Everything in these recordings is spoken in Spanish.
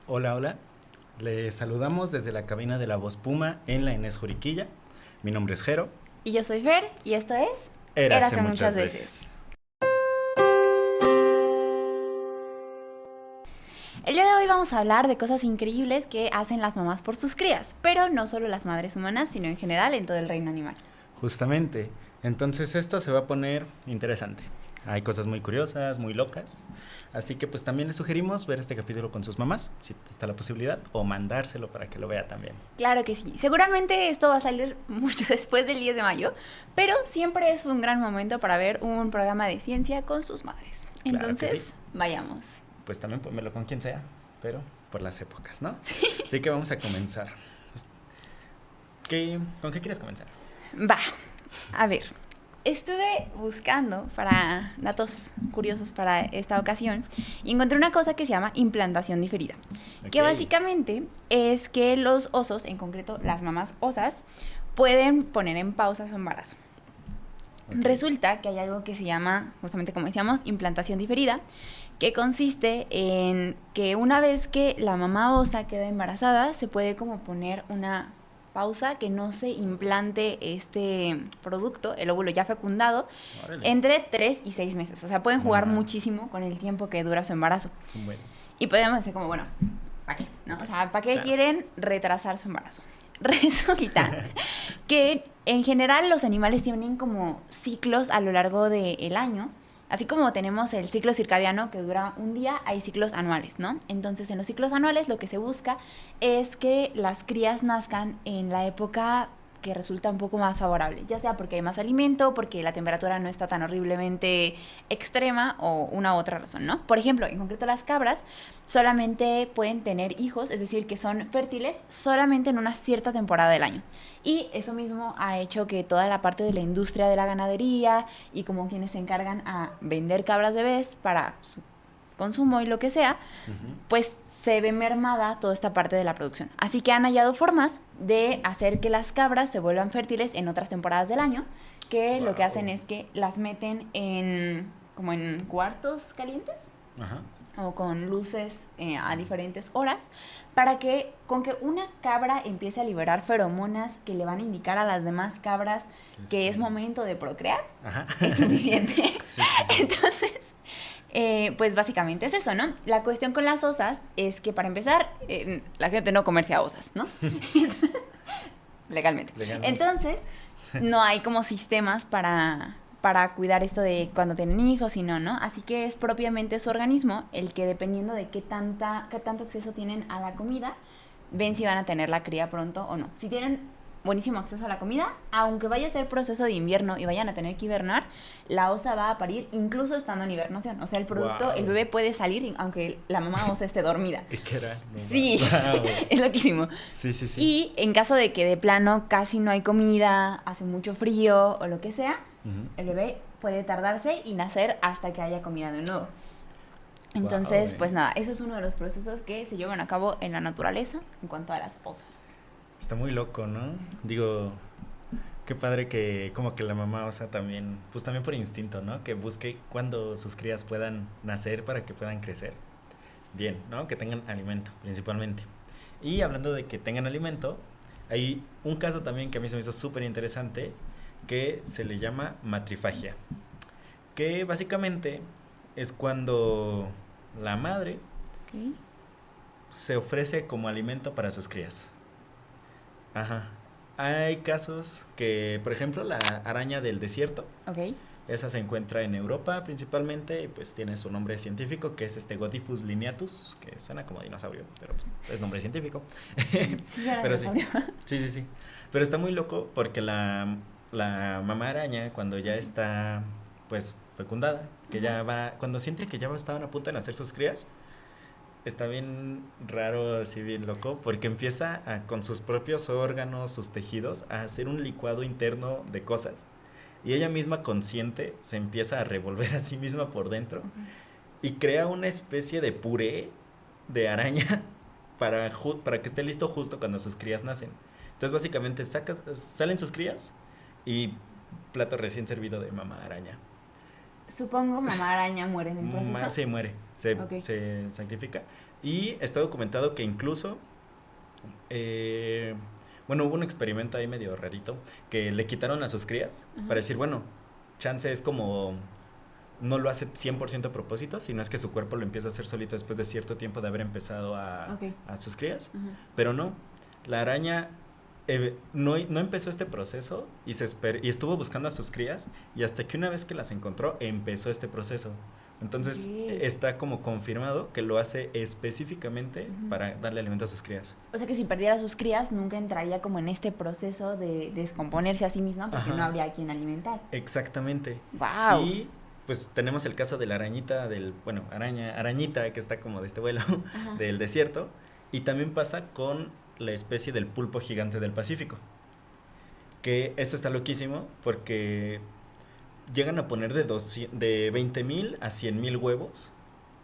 Hola, hola. Les saludamos desde la cabina de la Voz Puma en la Inés Juriquilla. Mi nombre es Jero. Y yo soy Fer, y esto es Érase muchas veces. El día de hoy vamos a hablar de cosas increíbles que hacen las mamás por sus crías, pero no solo las madres humanas, sino en general en todo el reino animal. Justamente. Entonces esto se va a poner interesante. Hay cosas muy curiosas, muy locas. Así que pues también les sugerimos ver este capítulo con sus mamás, si está la posibilidad, o mandárselo para que lo vea también. Claro que sí. Seguramente esto va a salir mucho después del 10 de mayo, pero siempre es un gran momento para ver un programa de ciencia con sus madres. Claro que Entonces, sí. vayamos. Pues también pónmelo con quien sea, pero por las épocas, ¿no? Sí. Así que vamos a comenzar. ¿Con qué quieres comenzar? Va, a ver. Estuve buscando para datos curiosos para esta ocasión y encontré una cosa que se llama implantación diferida, que básicamente es que los osos, en concreto las mamás osas, pueden poner en pausa su embarazo. Resulta que hay algo que se llama, justamente como decíamos, implantación diferida, que consiste en que una vez que la mamá osa queda embarazada, se puede como poner una pausa, que no se implante este producto, el óvulo ya fecundado, entre 3 y 6 meses. O sea, pueden jugar muchísimo con el tiempo que dura su embarazo. Y podemos decir como, bueno, ¿para qué? ¿No? O sea, ¿para qué quieren retrasar su embarazo? Resulta que en general los animales tienen como ciclos a lo largo del año. Así como tenemos el ciclo circadiano que dura un día, hay ciclos anuales, ¿no? Entonces, en los ciclos anuales lo que se busca es que las crías nazcan en la época que resulta un poco más favorable, ya sea porque hay más alimento, porque la temperatura no está tan horriblemente extrema o una u otra razón, ¿no? Por ejemplo, en concreto las cabras solamente pueden tener hijos, es decir, que son fértiles solamente en una cierta temporada del año. Y eso mismo ha hecho que toda la parte de la industria de la ganadería y como quienes se encargan a vender cabras bebés para su consumo y lo que sea, pues se ve mermada toda esta parte de la producción. Así que han hallado formas de hacer que las cabras se vuelvan fértiles en otras temporadas del año, que lo que hacen es que las meten como en cuartos calientes. O con luces a diferentes horas, para que con que una cabra empiece a liberar feromonas que le van a indicar a las demás cabras que es momento de procrear, es suficiente. Sí. Entonces, pues básicamente es eso, ¿no? La cuestión con las osas es que para empezar, la gente no comercia osas, ¿no? Legalmente. Entonces, no hay como sistemas para cuidar esto de cuando tienen hijos y no. Así que es propiamente su organismo el que, dependiendo de qué tanto acceso tienen a la comida, ven si van a tener la cría pronto o no. Si tienen buenísimo acceso a la comida, aunque vaya a ser proceso de invierno y vayan a tener que hibernar, la osa va a parir incluso estando en hibernación. O sea, el producto, el bebé puede salir aunque la mamá osa esté dormida. Sí, es loquísimo. Sí. Y en caso de que de plano casi no hay comida, hace mucho frío o lo que sea, el bebé puede tardarse y nacer hasta que haya comida de nuevo. Entonces, pues nada, eso es uno de los procesos que se llevan a cabo en la naturaleza en cuanto a las osas. Está muy loco, ¿no? Digo, qué padre que como que la mamá osa también, pues también por instinto, ¿no? Que busque cuando sus crías puedan nacer para que puedan crecer bien, ¿no? Que tengan alimento, principalmente. Y hablando de que tengan alimento, hay un caso también que a mí se me hizo súper interesante, que se le llama matrifagia, que básicamente es cuando la madre se ofrece como alimento para sus crías. Hay casos que, por ejemplo, la araña del desierto, esa se encuentra en Europa principalmente, y pues tiene su nombre científico, que es Godifus lineatus, que suena como dinosaurio, pero pues, es nombre científico. Sí, pero dinosaurio. Sí. Pero está muy loco porque la mamá araña, cuando ya está pues fecundada, que ya va, cuando siente que ya estaban a punto de nacer sus crías, está bien raro, así bien loco, porque empieza con sus propios órganos, sus tejidos, a hacer un licuado interno de cosas. Y ella misma, consciente, se empieza a revolver a sí misma por dentro y crea una especie de puré de araña para que esté listo justo cuando sus crías nacen. Entonces, básicamente, salen sus crías y plato recién servido de mamá araña. Supongo mamá araña muere en el proceso. Sí, muere, Ok. se sacrifica. Y está documentado que incluso, bueno, hubo un experimento ahí medio rarito, que le quitaron a sus crías Ajá. para decir, bueno, chance es como, no lo hace 100% a propósito, sino es que su cuerpo lo empieza a hacer solito después de cierto tiempo de haber empezado Ok. a sus crías. Ajá. Pero no, la araña no empezó este proceso y estuvo buscando a sus crías y hasta que una vez que las encontró empezó este proceso. Entonces Ok. está como confirmado que lo hace específicamente Ujú. para darle alimento a sus crías. O sea que si perdiera a sus crías, nunca entraría como en este proceso de descomponerse a sí misma porque Ajá. no habría a quien alimentar. Exactamente. ¡Wow! Y pues tenemos el caso de la arañita arañita que está como de este vuelo Ajá. del desierto. Y también pasa con la especie del pulpo gigante del Pacífico. Que esto está loquísimo porque llegan a poner de 20,000 a 100,000 huevos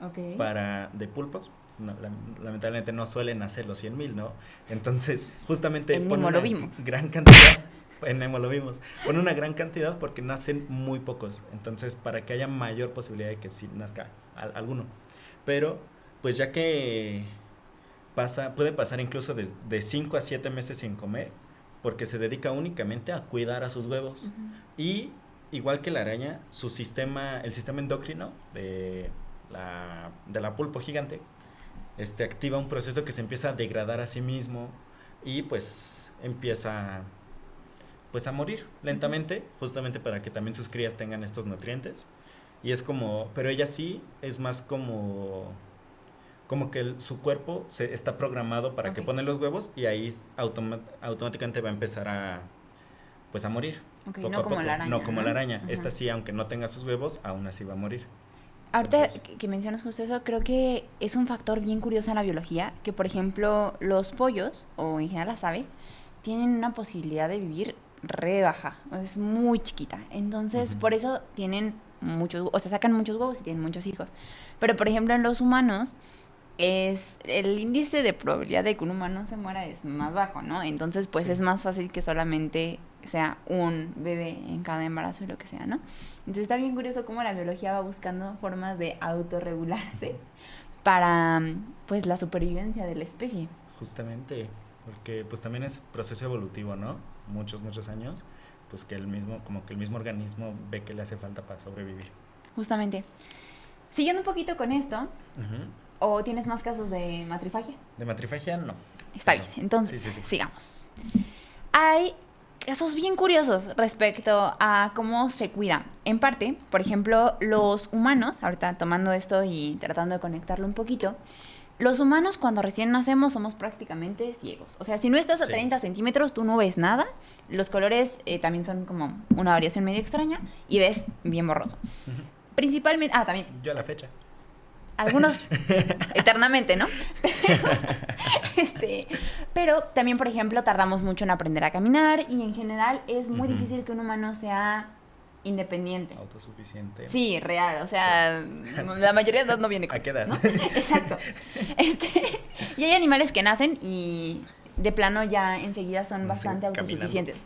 Ok. de pulpos. No, lamentablemente no suelen hacer los 100,000, ¿no? Entonces, justamente En pone Nemo lo una vimos. gran cantidad. En Nemo lo vimos. Pone una gran cantidad porque nacen muy pocos. Entonces, para que haya mayor posibilidad de que sí nazca alguno. Pero, pues ya que puede pasar incluso de 5 a 7 meses sin comer, porque se dedica únicamente a cuidar a sus huevos. Ujú. Y igual que la araña, el sistema endocrino de la pulpo gigante, activa un proceso que se empieza a degradar a sí mismo y pues empieza pues a morir lentamente, justamente para que también sus crías tengan estos nutrientes. Y es como, pero ella sí es más como que su cuerpo está programado para que Ok. pone los huevos y ahí automáticamente va a empezar pues a morir. Ok, Poco no a como poco. la araña, No como ¿no? la araña. Ajá. Esta sí, aunque no tenga sus huevos, aún así va a morir. Ahorita Entonces, que mencionas justo eso, creo que es un factor bien curioso en la biología, que por ejemplo los pollos, o en general las aves, tienen una posibilidad de vivir re baja, o sea, es muy chiquita. Entonces, Ujú. por eso tienen o sea, sacan muchos huevos y tienen muchos hijos. Pero por ejemplo en los humanos, es el índice de probabilidad de que un humano se muera es más bajo, ¿no? Entonces, pues Sí. es más fácil que solamente sea un bebé en cada embarazo y lo que sea, ¿no? Entonces está bien curioso cómo la biología va buscando formas de autorregularse para, pues, la supervivencia de la especie. Justamente, porque pues también es proceso evolutivo, ¿no? Muchos años, pues como que el mismo organismo ve que le hace falta para sobrevivir. Justamente. Siguiendo un poquito con esto, Ujú. ¿o tienes más casos de matrifagia? De matrifagia, no. Está No. bien, entonces, Sí. sigamos. Hay casos bien curiosos respecto a cómo se cuidan. En parte, por ejemplo, los humanos, ahorita tomando esto y tratando de conectarlo un poquito, los humanos cuando recién nacemos somos prácticamente ciegos. O sea, si no estás a Sí. 30 centímetros, tú no ves nada. Los colores también son como una variación medio extraña y ves bien borroso. Ujú. Principalmente, también, Yo a la fecha. algunos eternamente, ¿no? Pero también, por ejemplo, tardamos mucho en aprender a caminar y en general es muy Ujú. difícil que un humano sea independiente. Autosuficiente. Sí, real, o sea, la mayoría de edad no viene con ¿A qué eso, edad? ¿no? Exacto. Y hay animales que nacen y de plano ya enseguida son Nacen bastante caminando. autosuficientes.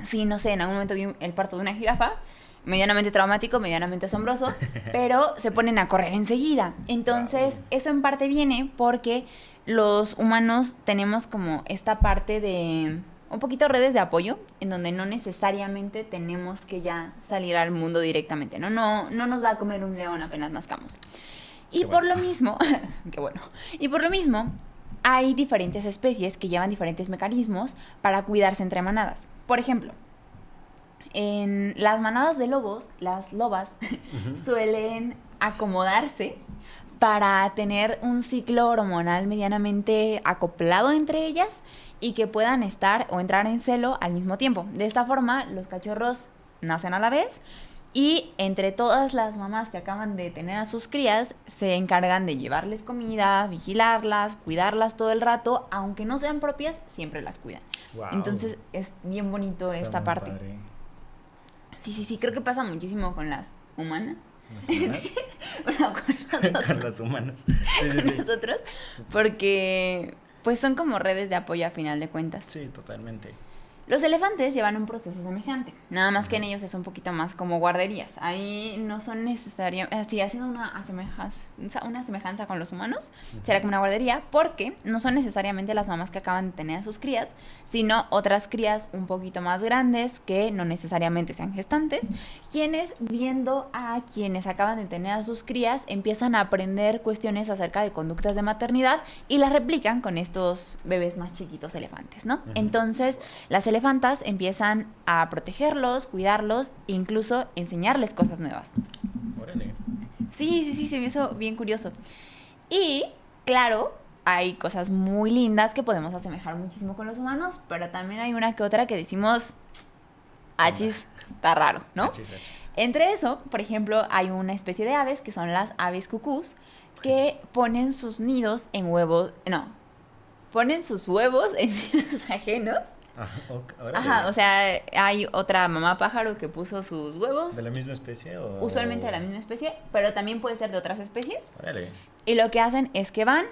Sí, no sé, en algún momento vi el parto de una jirafa, medianamente traumático, medianamente asombroso, pero se ponen a correr enseguida. Entonces, Wow. eso en parte viene porque los humanos tenemos como esta parte de un poquito redes de apoyo, en donde no necesariamente tenemos que ya salir al mundo directamente, ¿no? No nos va a comer un león apenas nazcamos. Y Qué por bueno. lo mismo, qué bueno, y por lo mismo, hay diferentes especies que llevan diferentes mecanismos para cuidarse entre manadas. Por ejemplo, en las manadas de lobos, las lobas Ujú. suelen acomodarse para tener un ciclo hormonal medianamente acoplado entre ellas y que puedan estar o entrar en celo al mismo tiempo. De esta forma, los cachorros nacen a la vez y entre todas las mamás que acaban de tener a sus crías se encargan de llevarles comida, vigilarlas, cuidarlas todo el rato, aunque no sean propias, siempre las cuidan. Wow. Entonces es bien bonito Está esta muy parte. padre. Sí, creo que pasa muchísimo con las humanas. ¿Las humanas? Bueno, con nosotros. Con las humanas. Sí. Con nosotros, porque pues son como redes de apoyo a final de cuentas. Sí, totalmente. Los elefantes llevan un proceso semejante, nada más que en ellos es un poquito más como guarderías. Ahí no son necesariamente, así haciendo una semejanza con los humanos, será como una guardería, porque no son necesariamente las mamás que acaban de tener a sus crías, sino otras crías un poquito más grandes que no necesariamente sean gestantes, quienes viendo a quienes acaban de tener a sus crías empiezan a aprender cuestiones acerca de conductas de maternidad y las replican con estos bebés más chiquitos elefantes, ¿no? Entonces, las elefantas empiezan a protegerlos, cuidarlos e incluso enseñarles cosas nuevas. Órale. Sí, se me hizo bien curioso. Y, claro, hay cosas muy lindas que podemos asemejar muchísimo con los humanos, pero también hay una que otra que decimos, achis, está raro, ¿no? Achis. Entre eso, por ejemplo, hay una especie de aves que son las aves cucús que ponen sus nidos en huevos, ponen sus huevos en nidos ajenos. Ajá, o sea, hay otra mamá pájaro que puso sus huevos. ¿De la misma especie o...? Usualmente de la misma especie, pero también puede ser de otras especies. Órale. Y lo que hacen es que van,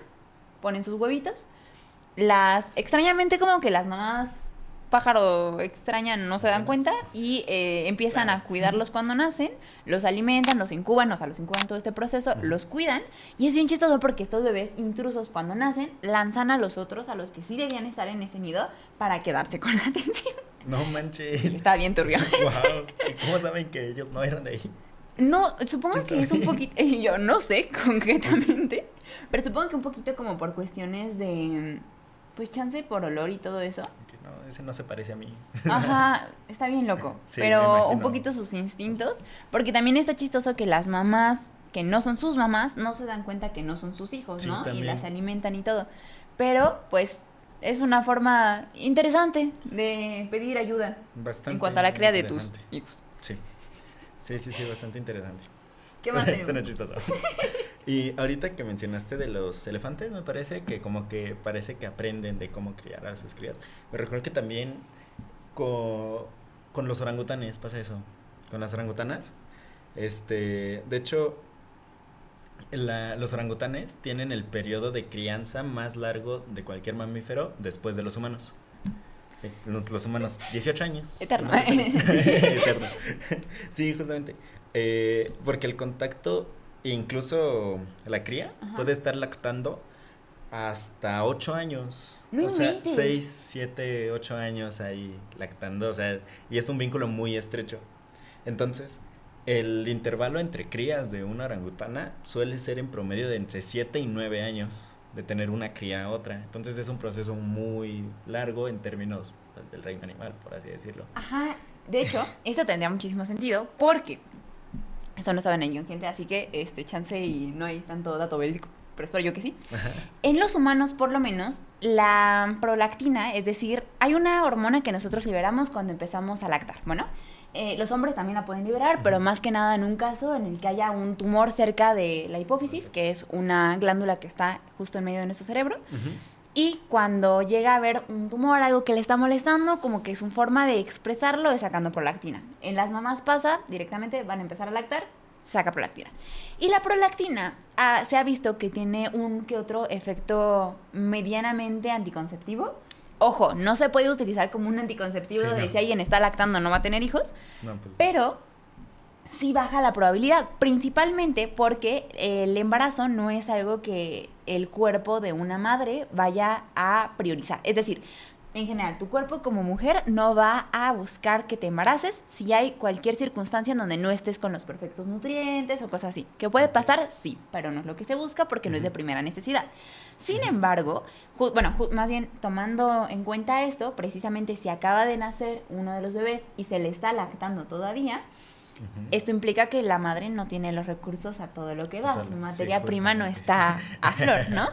ponen sus huevitos, extrañamente como que las mamás pájaro extrañan, no se dan cuenta y empiezan a cuidarlos cuando nacen, los alimentan, los incuban todo este proceso, los cuidan y es bien chistoso porque estos bebés intrusos cuando nacen lanzan a los otros, a los que sí debían estar en ese nido para quedarse con la atención. No manches. Sí, está bien turbio. Wow. ¿Y cómo saben que ellos no eran de ahí? No, supongo que es un poquito, yo no sé concretamente, pero supongo que un poquito como por cuestiones de, pues chance por olor y todo eso. No, ese no se parece a mí. Ajá, está bien loco. Sí, pero un poquito sus instintos. Porque también está chistoso que las mamás, que no son sus mamás, no se dan cuenta que no son sus hijos, ¿no? También. Y las alimentan y todo. Pero, pues, es una forma interesante de pedir ayuda. Bastante. En cuanto a la cría de tus hijos. Sí, bastante interesante. ¿Qué más tenemos? Suena chistoso. Y ahorita que mencionaste de los elefantes, me parece que como que parece que aprenden de cómo criar a sus crías. Me recuerdo que también con los orangutanes pasa eso. Con las orangutanas. De hecho, los orangutanes tienen el periodo de crianza más largo de cualquier mamífero después de los humanos. Sí, los humanos, 18 años. Eterno. Eterno. Sí, justamente. Porque el contacto, incluso la cría, puede estar lactando hasta 8 años. No o sea, inventes. 6, 7, 8 años ahí lactando. O sea, y es un vínculo muy estrecho. Entonces, el intervalo entre crías de una orangutana suele ser en promedio de entre 7 y 9 años de tener una cría a otra. Entonces es un proceso muy largo en términos, pues, del reino animal, por así decirlo. Ajá, de hecho, esto tendría muchísimo sentido porque esto no estaba en el guión, gente, así que chance y no hay tanto dato verídico, pero espero yo que sí. Ajá. En los humanos, por lo menos, la prolactina, es decir, hay una hormona que nosotros liberamos cuando empezamos a lactar. Bueno, los hombres también la pueden liberar, pero más que nada en un caso en el que haya un tumor cerca de la hipófisis, que es una glándula que está justo en medio de nuestro cerebro. Y cuando llega a haber un tumor, algo que le está molestando, como que es una forma de expresarlo, es sacando prolactina. En las mamás pasa, directamente van a empezar a lactar, saca prolactina. Y la prolactina se ha visto que tiene un que otro efecto medianamente anticonceptivo. Ojo, no se puede utilizar como un anticonceptivo de si alguien está lactando no va a tener hijos, pero sí baja la probabilidad, principalmente porque el embarazo no es algo que el cuerpo de una madre vaya a priorizar. Es decir, en general, tu cuerpo como mujer no va a buscar que te embaraces si hay cualquier circunstancia en donde no estés con los perfectos nutrientes o cosas así. ¿Qué puede pasar? Sí, pero no es lo que se busca porque no es de primera necesidad. Sin embargo, más bien tomando en cuenta esto, precisamente si acaba de nacer uno de los bebés y se le está lactando todavía, esto implica que la madre no tiene los recursos a todo lo que da. Su materia prima no está a flor, ¿no?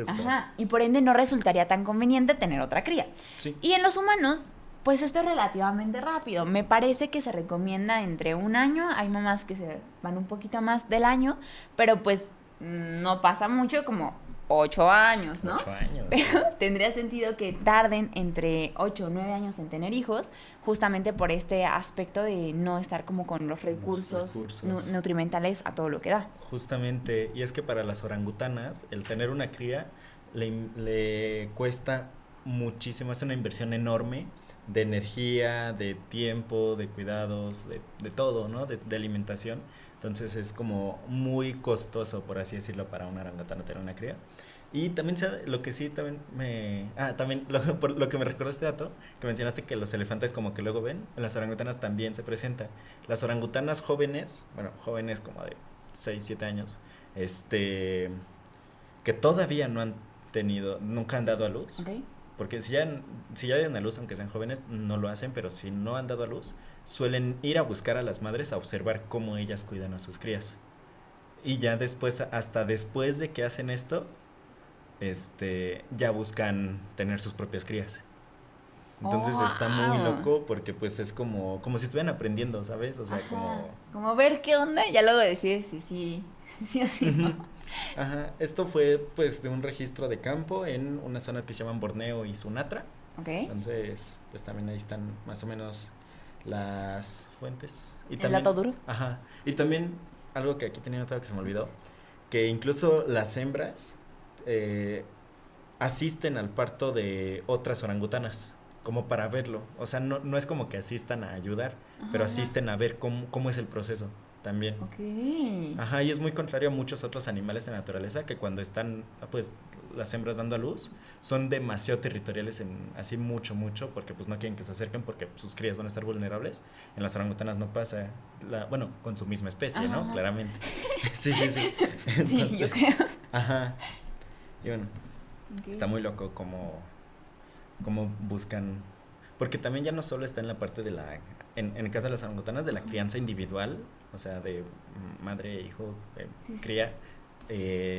Ajá, y por ende no resultaría tan conveniente tener otra cría. Sí. Y en los humanos, pues esto es relativamente rápido. Me parece que se recomienda entre 1 año. Hay mamás que se van un poquito más del año, pero pues no pasa mucho, como 8 años, ¿no? 8 años. Pero tendría sentido que tarden entre 8 o 9 años en tener hijos, justamente por este aspecto de no estar como con los recursos nutrimentales a todo lo que da. Justamente, y es que para las orangutanas, el tener una cría le cuesta muchísimo, es una inversión enorme de energía, de tiempo, de cuidados, de todo, ¿no? De alimentación. Entonces es como muy costoso, por así decirlo, para un orangután tener una cría. Y también lo que sí también me... Ah, también por lo que me recuerda este dato, que mencionaste que los elefantes como que luego ven, en las orangutanas también se presenta. Las orangutanas jóvenes, bueno, jóvenes como de 6 7 años, este, que todavía no han tenido, nunca han dado a luz, Okay. porque si ya dieron a luz, aunque sean jóvenes, no lo hacen, pero si no han dado a luz, suelen ir a buscar a las madres a observar cómo ellas cuidan a sus crías. Y ya después, hasta después de que hacen esto, ya buscan tener sus propias crías. Entonces Oh, está muy wow. loco porque pues es como si estuvieran aprendiendo, ¿sabes? O sea, Ajá. como... Como ver qué onda y ya luego decides si sí, sí o sí, ¿no? Ujú. Ajá, esto fue pues de un registro de campo en unas zonas que se llaman Borneo y Sumatra. Ok. Entonces, pues también ahí están más o menos las fuentes. Y El también, dato duro. ajá, y también algo que aquí tenía notado que se me olvidó, que incluso las hembras eh, asisten al parto de otras orangutanas, como para verlo. O sea, no es como que asistan a ayudar, pero Ajá, ajá. asisten a ver cómo es el proceso también. Ok. Ajá, y es muy contrario a muchos otros animales de la naturaleza que cuando están, pues, las hembras dando a luz, son demasiado territoriales así mucho, porque pues no quieren que se acerquen porque sus crías van a estar vulnerables. En las orangutanas no pasa, bueno, con su misma especie, Ajá, ¿no? ajá. Claramente. Sí, sí, sí. Sí, yo Entonces, creo. ajá. Y bueno, está Ok. muy loco como buscan, porque también ya no solo está en la parte de en el caso de las orangutanas, de la Ajá. crianza individual, o sea, de madre, hijo, Sí, sí. cría,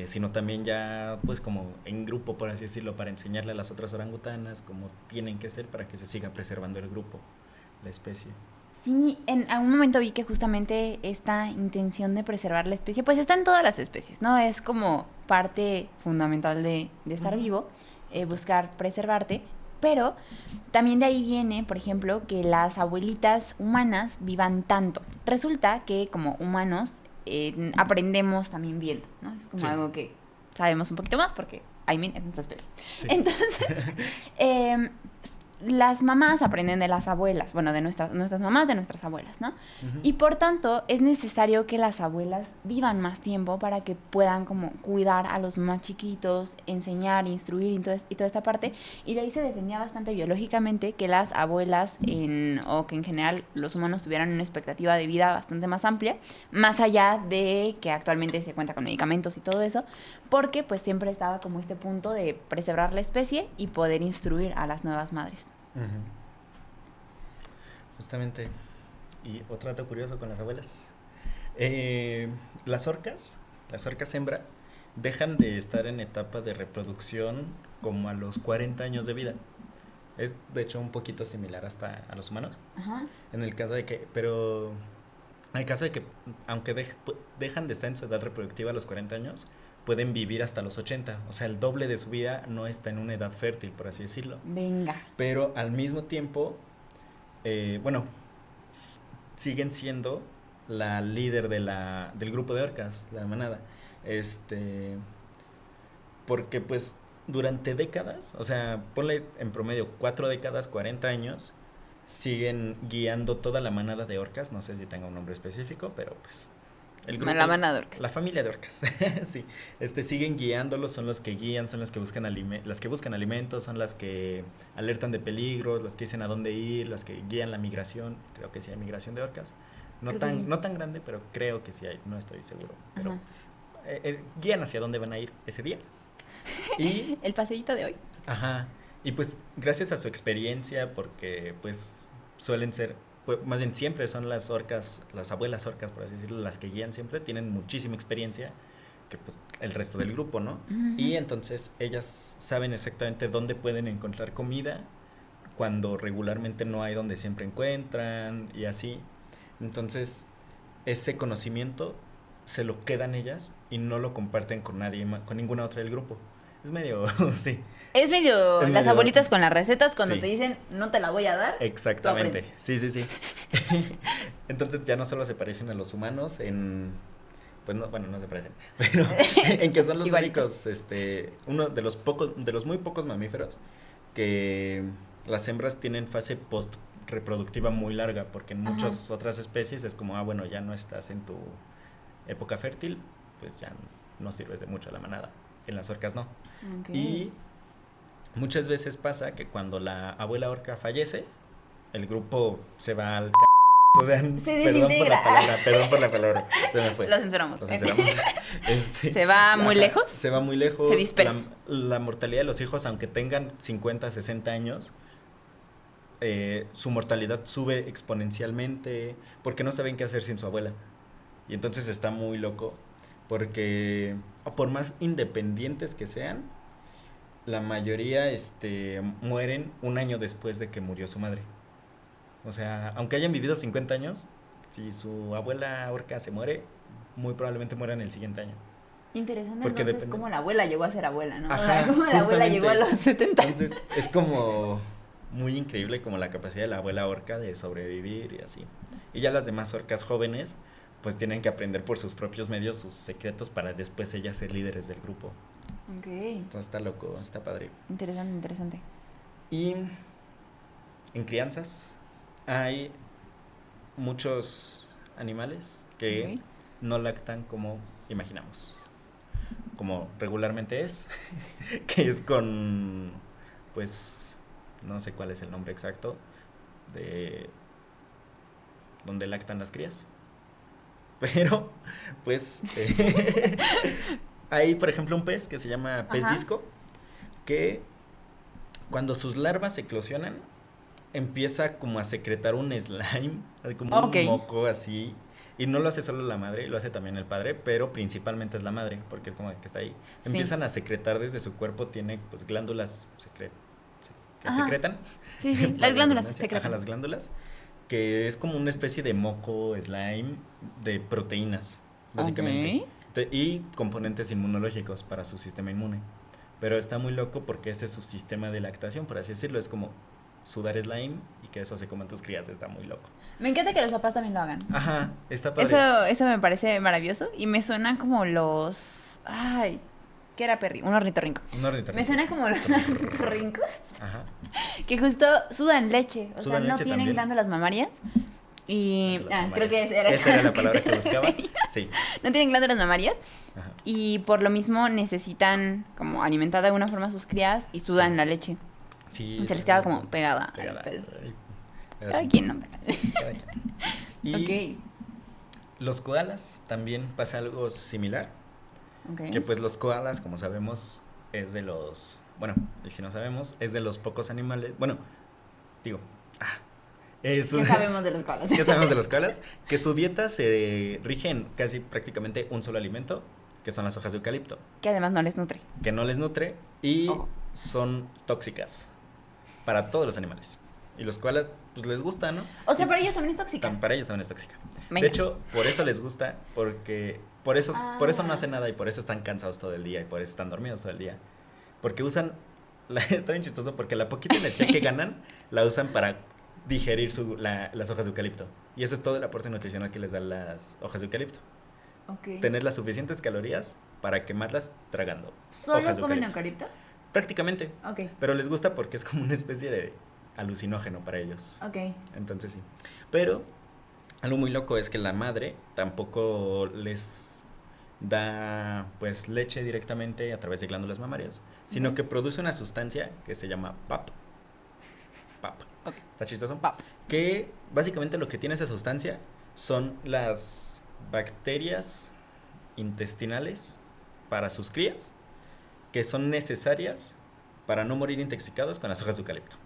sino también ya, pues, como en grupo, por así decirlo, para enseñarle a las otras orangutanas cómo tienen que ser para que se siga preservando el grupo, la especie. Sí, en algún momento vi que justamente esta intención de preservar la especie, pues está en todas las especies, ¿no? Es como parte fundamental de estar Ujú, vivo, justo. buscar preservarte, pero también de ahí viene, por ejemplo, que las abuelitas humanas vivan tanto. Resulta que como humanos aprendemos también viendo, ¿no? Es como Sí, algo que sabemos un poquito más porque, I mean, es nuestra especie. sí. Entonces, em, las mamás aprenden de las abuelas, bueno, de nuestras mamás, de nuestras abuelas, ¿no? Ujú. Y por tanto, es necesario que las abuelas vivan más tiempo para que puedan como cuidar a los más chiquitos, enseñar, instruir y toda esta parte. Y de ahí se defendía bastante biológicamente que las abuelas o que en general los humanos tuvieran una expectativa de vida bastante más amplia, más allá de que actualmente se cuenta con medicamentos y todo eso, porque pues siempre estaba como este punto de preservar la especie y poder instruir a las nuevas madres. Ujú. Justamente. Y otro dato curioso con las abuelas. Eh, las orcas hembra, dejan de estar en etapa de reproducción como a los 40 años de vida. Es de hecho un poquito similar hasta a los humanos. Ajá. En el caso de que, pero en el caso de que, aunque dejan de estar en su edad reproductiva a los 40 años, pueden vivir hasta los 80. O sea, el doble de su vida no está en una edad fértil, por así decirlo. Venga. Pero al mismo tiempo, bueno, siguen siendo la líder del grupo de orcas, la manada. Este, porque pues durante décadas, o sea, ponle en promedio 4 décadas, 40 años, siguen guiando toda la manada de orcas, no sé si tenga un nombre específico, pero pues el grupo, La manada de orcas. la familia de orcas, sí, siguen guiándolos, son los que guían, son los que buscan las que buscan alimentos, son las que alertan de peligros, las que dicen a dónde ir, las que guían la migración, creo que sí hay migración de orcas, Creo que sí. no tan grande, pero creo que sí hay, no estoy seguro, pero Ajá. guían hacia dónde van a ir ese día. Y, El paseíto de hoy. ajá, y pues gracias a su experiencia, porque pues suelen ser, pues, más bien siempre son las orcas, las abuelas orcas, por así decirlo, las que guían siempre, tienen muchísima experiencia que pues el resto del grupo, ¿no? Ujú. Y entonces ellas saben exactamente dónde pueden encontrar comida, cuando regularmente no hay donde siempre encuentran y así. Entonces, ese conocimiento se lo quedan ellas y no lo comparten con nadie, con ninguna otra del grupo. Es medio, sí, Es medio es las medio, abuelitas con las recetas cuando te sí, dicen no te la voy a dar, tú aprendes. exactamente, sí, sí, sí. Entonces ya no solo se parecen a los humanos pues no, bueno, no se parecen, pero en que son los Igualitos. únicos, uno de los pocos, de los muy pocos mamíferos que las hembras tienen fase post reproductiva muy larga, porque en muchas otras especies es como, bueno, ya no estás en tu época fértil, pues ya no sirves de mucho a la manada. En las orcas no. Okay. Y muchas veces pasa que cuando la abuela orca fallece, el grupo se va al o sea, perdón por la palabra, se me fue. Lo censuramos. Se va muy lejos. Se va muy lejos. Se dispersa. La mortalidad de los hijos, aunque tengan 50, 60 años, su mortalidad sube exponencialmente porque no saben qué hacer sin su abuela. Y entonces está muy loco porque por más independientes que sean, la mayoría mueren un año después de que murió su madre. O sea, aunque hayan vivido 50 años, si su abuela orca se muere, muy probablemente mueran el siguiente año. Interesante, porque entonces cómo la abuela llegó a ser abuela, ¿no? Ajá, o sea, cómo la abuela llegó a los 70 años. Entonces, es como muy increíble como la capacidad de la abuela orca de sobrevivir y así. Y ya las demás orcas jóvenes, pues tienen que aprender por sus propios medios sus secretos para después ellas ser líderes del grupo. Ok. Entonces está loco, está padre. Interesante. Y en crianzas hay muchos animales que no lactan como imaginamos. Como regularmente es, que es con, pues, no sé cuál es el nombre exacto, de donde lactan las crías. Pero, pues, hay, por ejemplo, un pez que se llama pez disco, que cuando sus larvas eclosionan, empieza como a secretar un slime, como un moco así. Y no lo hace solo la madre, lo hace también el padre, pero principalmente es la madre, porque es como que está ahí. Empiezan a secretar desde su cuerpo, tiene pues glándulas que secretan. Sí, las glándulas secretan. Las glándulas, que es como una especie de moco, slime, de proteínas, básicamente. Y componentes inmunológicos para su sistema inmune. Pero está muy loco porque ese es su sistema de lactación, por así decirlo, es como sudar slime y que eso se coman tus crías, está muy loco. Me encanta que los papás también lo hagan. Ajá, está padre. Eso me parece maravilloso y me suena como los... Ay, ¿qué era perri? Un ornitorrinco. Me suena como los ornitorrincos. Ajá. Que justo sudan leche, o sea, no tienen también. Glándulas mamarias. Y creo que esa era la palabra que buscaba. Sí. No tienen glándulas mamarias. Ajá. Y por lo mismo necesitan como alimentar de alguna forma a sus crías y sudan la leche. Sí, se les queda como pegada. Cada quien, ¿no? Y los koalas también pasa algo similar. Que pues los koalas, como sabemos, es de los... Bueno, y si no sabemos, es de los pocos animales... Bueno, digo... ¿Qué sabemos de los koalas? ¿Qué sabemos de los koalas? Que su dieta se rige en casi prácticamente un solo alimento, que son las hojas de eucalipto. Que además no les nutre. Que no les nutre y son tóxicas para todos los animales. Y los koalas, pues les gusta, ¿no? O sea, para ellos también es tóxica. Para ellos también es tóxica. De hecho, por eso les gusta, porque por eso no hacen nada y por eso están cansados todo el día y por eso están dormidos todo el día. Porque usan, está bien chistoso, porque la poquita energía que ganan la usan para digerir las hojas de eucalipto. Y ese es todo el aporte nutricional que les dan las hojas de eucalipto. Tener las suficientes calorías para quemarlas tragando. ¿Solo comen eucalipto? Prácticamente. Pero les gusta porque es como una especie de alucinógeno para ellos. Entonces sí. Pero algo muy loco es que la madre tampoco les da pues leche directamente a través de glándulas mamarias, sino que produce una sustancia que se llama PAP. ¿Está chistoso? PAP. Que básicamente lo que tiene esa sustancia son las bacterias intestinales para sus crías, que son necesarias para no morir intoxicados con las hojas de eucalipto.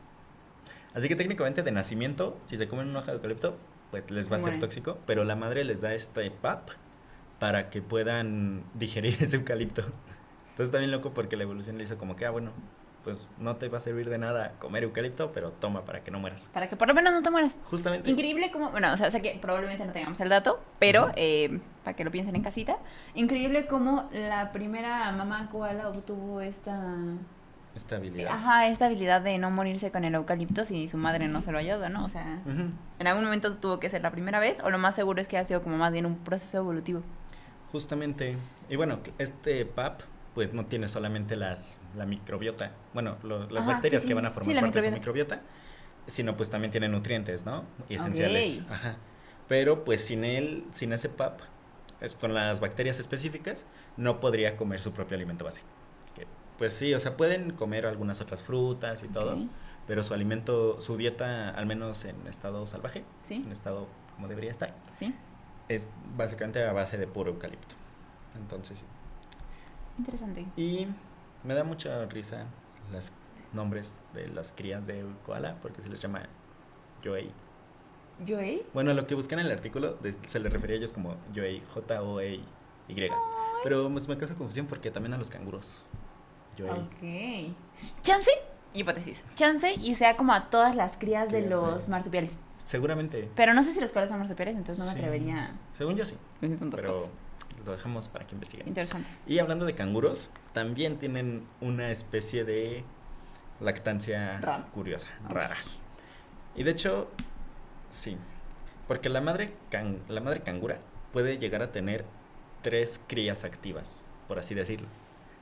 Así que técnicamente de nacimiento, si se comen una hoja de eucalipto, pues les va a ser tóxico, pero la madre les da este PAP para que puedan digerir ese eucalipto. Entonces está bien loco porque la evolución le hizo como que, bueno, pues no te va a servir de nada comer eucalipto, pero toma para que no mueras. Para que por lo menos no te mueras. Justamente. Increíble como, bueno, o sea, sé que probablemente no tengamos el dato, pero para que lo piensen en casita, increíble como la primera mamá koala obtuvo esta habilidad. Esta habilidad de no morirse con el eucalipto si su madre no se lo ayuda, ¿no? O sea, en algún momento tuvo que ser la primera vez, o lo más seguro es que ha sido como más bien un proceso evolutivo. Justamente. Y bueno, este PAP pues no tiene solamente la microbiota, bueno, las Ajá, bacterias sí, que sí, van a sí, formar la parte de su microbiota, sino pues también tiene nutrientes, ¿no? Y esenciales. Ok. Ajá. Pero pues sin ese PAP, con las bacterias específicas, no podría comer su propio alimento base. Que, pues sí, o sea, pueden comer algunas otras frutas y todo, Ok. pero su alimento, su dieta, al menos en estado salvaje, Sí. en estado como debería estar, Sí. es básicamente a base de puro eucalipto. Entonces, sí. Interesante. Y me da mucha risa los nombres de las crías de koala, porque se les llama yoei. ¿Joey? Bueno, lo que busqué en el artículo se le refería a ellos como yoei, Joey. Pero pues, me causa confusión porque también a los canguros. Yoei. Ok. Chance, hipótesis. Chance y sea como a todas las crías de Crías los de- marsupiales. Seguramente. Pero no sé si los koalas son marsupiales, entonces no me Sí. atrevería Según yo sí. a decir tantas Pero cosas. lo dejamos para que investiguen. Interesante. Y hablando de canguros, también tienen una especie de lactancia Rara. curiosa, Ok. rara. Y de hecho, sí. Porque la madre cangura puede llegar a tener 3 crías activas, por así decirlo.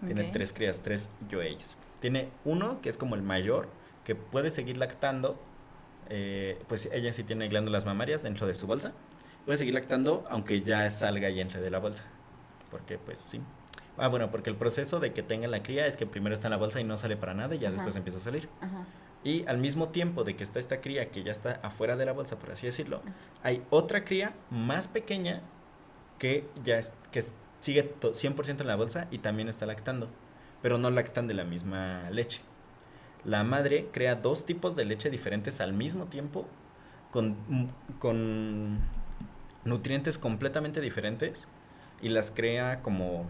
Tiene Ok. 3 crías, 3 yoeis. Tiene uno que es como el mayor, que puede seguir lactando. Pues ella sí tiene glándulas mamarias dentro de su bolsa. Puede seguir lactando aunque ya salga y entre de la bolsa. Porque pues sí. Ah, bueno, porque el proceso de que tenga la cría es que primero está en la bolsa y no sale para nada y ya Ajá. después empieza a salir. Ajá. Y al mismo tiempo de que está esta cría que ya está afuera de la bolsa, por así decirlo, hay otra cría más pequeña que sigue 100% en la bolsa y también está lactando, pero no lactan de la misma leche. La madre crea 2 tipos de leche diferentes al mismo tiempo con nutrientes completamente diferentes y las crea como,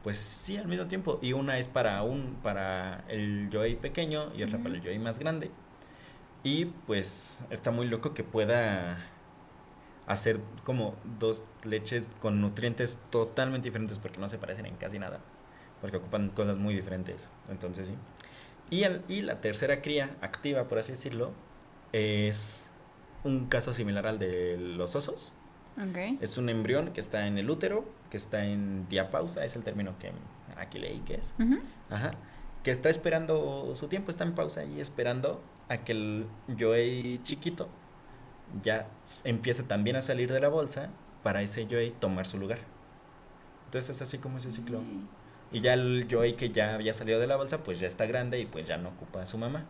pues sí, al mismo tiempo. Y una es para el yoey pequeño y otra para el yoey más grande. Y pues está muy loco que pueda hacer como 2 leches con nutrientes totalmente diferentes porque no se parecen en casi nada. Porque ocupan cosas muy diferentes. Entonces sí. Y la tercera cría activa, por así decirlo, es un caso similar al de los osos. Ok. Es un embrión que está en el útero, que está en diapausa, es el término que aquí leí que es. Ujú. Ajá. Que está esperando su tiempo, está en pausa y esperando a que el yoey chiquito ya empiece también a salir de la bolsa para ese yoey tomar su lugar. Entonces es así como ese ciclo. Y ya el yoey que ya había salido de la bolsa, pues ya está grande y pues ya no ocupa a su mamá.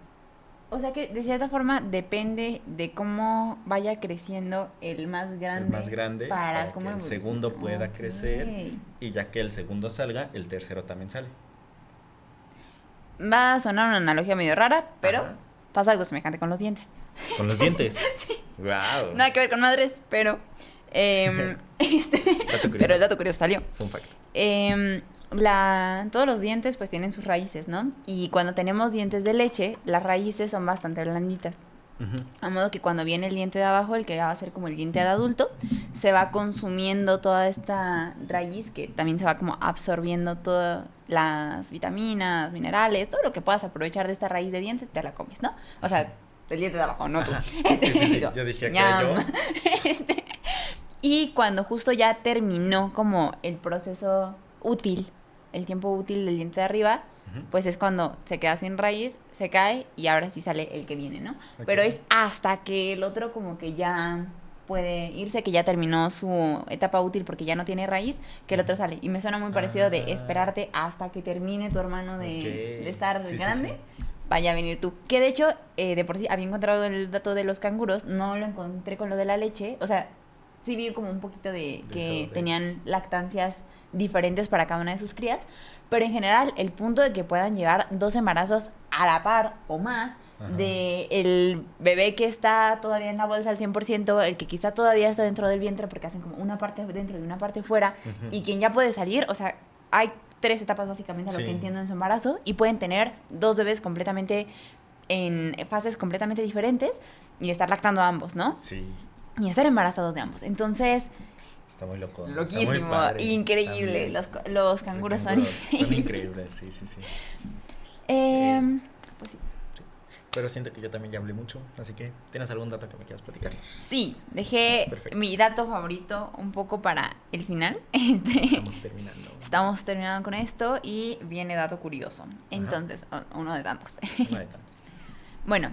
O sea que de cierta forma depende de cómo vaya creciendo el más grande. El más grande para cómo que el evolucione. segundo pueda Ok. crecer y ya que el segundo salga, el tercero también sale. Va a sonar una analogía medio rara, pero Ajá. pasa algo semejante con los dientes. Con los dientes. Wow. Nada que ver con madres, pero Dato curioso. pero el dato curioso salió. Fun fact. Todos los dientes pues tienen sus raíces, ¿no? Y cuando tenemos dientes de leche, las raíces son bastante blanditas. Ujú. A modo que cuando viene el diente de abajo, el que va a ser como el diente de adulto, se va consumiendo toda esta raíz que también se va como absorbiendo todas las vitaminas, minerales, todo lo que puedas aprovechar de esta raíz de diente, te la comes, ¿no? O sea, el diente de abajo, no tú. Ajá. Sí. Yo dije que era yo. ñam. Y cuando justo ya terminó como el proceso útil, el tiempo útil del diente de arriba, Ujú. pues es cuando se queda sin raíz, se cae y ahora sí sale el que viene, ¿no? Ok. Pero es hasta que el otro como que ya puede irse, que ya terminó su etapa útil porque ya no tiene raíz, que el otro sale. Y me suena muy parecido de Ah. esperarte hasta que termine tu hermano de, Ok. de estar Sí, sí, grande. sí. Vaya a venir tú. Que de hecho, de por sí había encontrado el dato de los canguros, no lo encontré con lo de la leche. O sea, sí vi como un poquito de que Dejado de- tenían lactancias diferentes para cada una de sus crías. Pero en general, el punto de que puedan llegar 2 embarazos a la par o más Ajá. de el bebé que está todavía en la bolsa al 100%, el que quizá todavía está dentro del vientre porque hacen como una parte dentro y una parte fuera, Ujú. y quien ya puede salir, o sea, hay 3 etapas básicamente a lo Sí. que entiendo en su embarazo, y pueden tener 2 bebés completamente en fases completamente diferentes y estar lactando a ambos, ¿no? Sí. Y estar embarazados de ambos. Entonces, Está muy loco. Está muy loquísimo, padre increíble. también. Los canguros son Son increíbles, sí. Pues sí. Pero siento que yo también ya hablé mucho, así que ¿tienes algún dato que me quieras platicar? Sí, dejé Perfecto. mi dato favorito un poco para el final. Estamos terminando con esto y viene dato curioso. Entonces, uno de tantos. Uno de tantos. Bueno,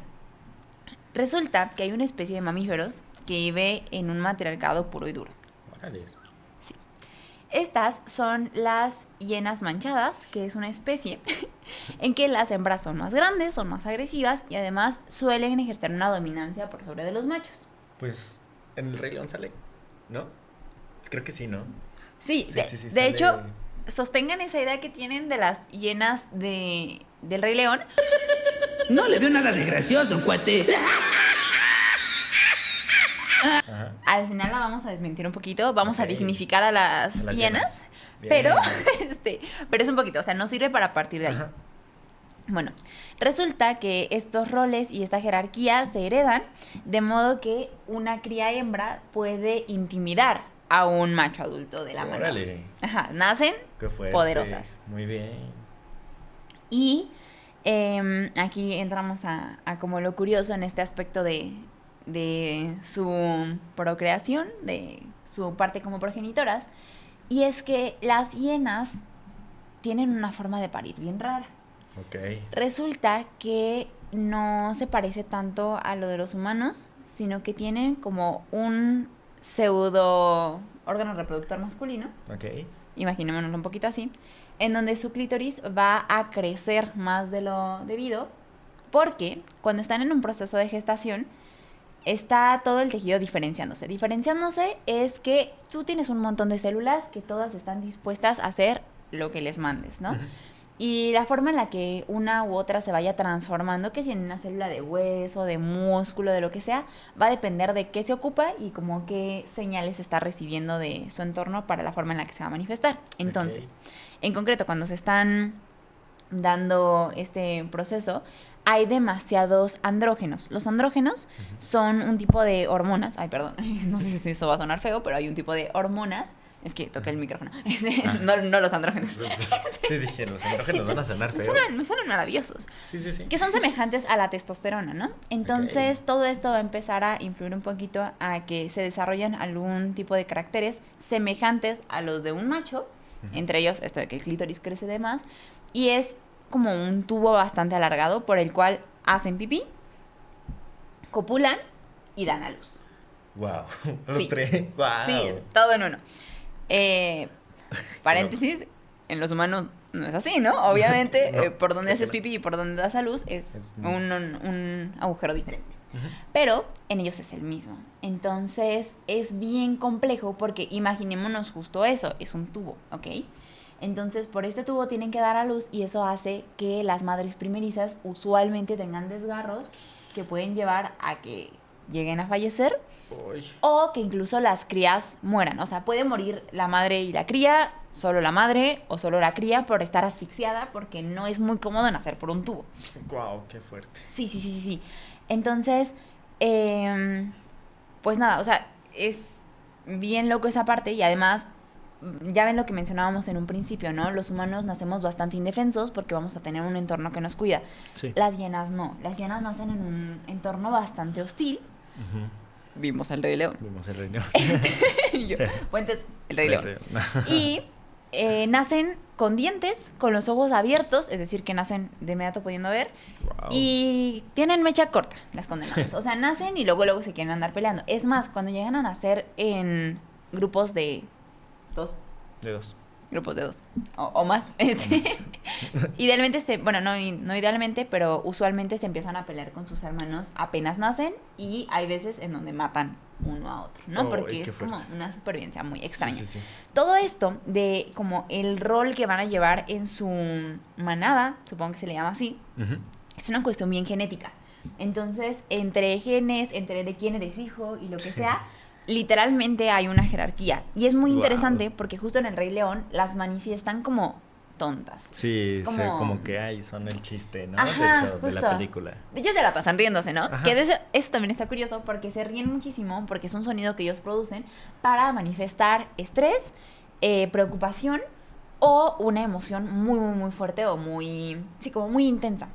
resulta que hay una especie de mamíferos que vive en un matriarcado puro y duro. Órale. Sí. Estas son las hienas manchadas, que es una especie en que las hembras son más grandes, son más agresivas y además suelen ejercer una dominancia por sobre de los machos. Pues en el Rey León sale, ¿no? Creo que sí, ¿no? Sí, de sale... hecho, sostengan esa idea que tienen de las hienas del Rey León. No le veo nada de gracioso, cuate. Ajá. Al final la vamos a desmentir un poquito, vamos a dignificar a las hienas, Bien. pero es un poquito, o sea, no sirve para partir de ahí. Ajá. Bueno, resulta que estos roles y esta jerarquía se heredan, de modo que una cría hembra puede intimidar a un macho adulto de la mano. Órale. Ajá, nacen Qué fuerte. poderosas. Muy bien. Y aquí entramos a como lo curioso en este aspecto de su procreación, de su parte como progenitoras, y es que las hienas tienen una forma de parir bien rara. Ok. Resulta que no se parece tanto a lo de los humanos, sino que tienen como un pseudo órgano reproductor masculino, Ok. imaginémonos un poquito así, en donde su clítoris va a crecer más de lo debido, porque cuando están en un proceso de gestación, está todo el tejido diferenciándose. Diferenciándose es que tú tienes un montón de células que todas están dispuestas a hacer lo que les mandes, ¿no? Ujú. Y la forma en la que una u otra se vaya transformando, que si en una célula de hueso, de músculo, de lo que sea, va a depender de qué se ocupa y como qué señales está recibiendo de su entorno para la forma en la que se va a manifestar. Entonces, en concreto, cuando se están dando este proceso, hay demasiados andrógenos. Los andrógenos son un tipo de hormonas. Ay, perdón, no sé si eso va a sonar feo, pero hay un tipo de hormonas. Es que toqué el micrófono. No los andrógenos. Sí, dije, los andrógenos van a sonar feo. Me suenan maravillosos. Sí. Que son semejantes a la testosterona, ¿no? Entonces, todo esto va a empezar a influir un poquito a que se desarrollen algún tipo de caracteres semejantes a los de un macho. Entre ellos, esto de que el clítoris crece de más. Y es como un tubo bastante alargado por el cual hacen pipí, copulan y dan a luz. Wow. Los Sí. tres. Wow. Sí, todo en uno. Paréntesis, en los humanos no es así, ¿no? Obviamente, No, por donde creo que haces no. pipí y por donde das a luz es Es muy- un agujero diferente. Ujú. Pero en ellos es el mismo. Entonces es bien complejo porque imaginémonos justo eso, es un tubo, ¿ok? Entonces por este tubo tienen que dar a luz y eso hace que las madres primerizas usualmente tengan desgarros que pueden llevar a que lleguen a fallecer Uy. o que incluso las crías mueran. O sea, puede morir la madre y la cría, solo la madre o solo la cría por estar asfixiada porque no es muy cómodo nacer por un tubo. Wow, qué fuerte. Sí. Entonces, pues nada, o sea, es bien loco esa parte y además, ya ven lo que mencionábamos en un principio, ¿no? Los humanos nacemos bastante indefensos porque vamos a tener un entorno que nos cuida. Sí. Las hienas no, las hienas nacen en un entorno bastante hostil. Vimos al Rey León. Vimos el reino. Y yo, Fuentes, el Rey León. No. Y nacen con dientes, con los ojos abiertos, es decir, que nacen de inmediato pudiendo ver. Wow. Y tienen mecha corta, las condenadas. O sea, nacen y luego se quieren andar peleando. Es más, cuando llegan a nacer en grupos de dos, De dos. grupos de dos o más, idealmente bueno, no idealmente, pero usualmente se empiezan a pelear con sus hermanos apenas nacen y hay veces en donde matan uno a otro, ¿no? Ay, Porque qué es como fuerte. una supervivencia muy extraña. Sí. Todo esto de como el rol que van a llevar en su manada, supongo que se le llama así, Ujú. es una cuestión bien genética. Entonces, entre genes, entre de quién eres hijo y lo que sea, literalmente hay una jerarquía. Y es muy Wow. interesante porque justo en el Rey León las manifiestan como tontas. Sí, Como- como que hay, son el chiste, ¿no? Ajá, de hecho, de justo. la película. Ellos se la pasan riéndose, ¿no? Ajá. Que eso también está curioso porque se ríen muchísimo porque es un sonido que ellos producen para manifestar estrés, preocupación o una emoción muy, muy, muy fuerte o muy, sí, como muy intensa.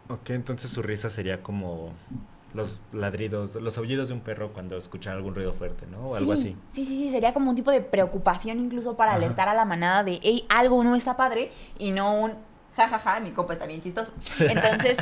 Ok, entonces su risa sería como los ladridos, los aullidos de un perro cuando escuchan algún ruido fuerte, ¿no? O algo así. Sí, sería como un tipo de preocupación incluso para alertar a la manada de, hey, algo no está padre, y no un, jajaja, mi copa está bien chistoso. Entonces,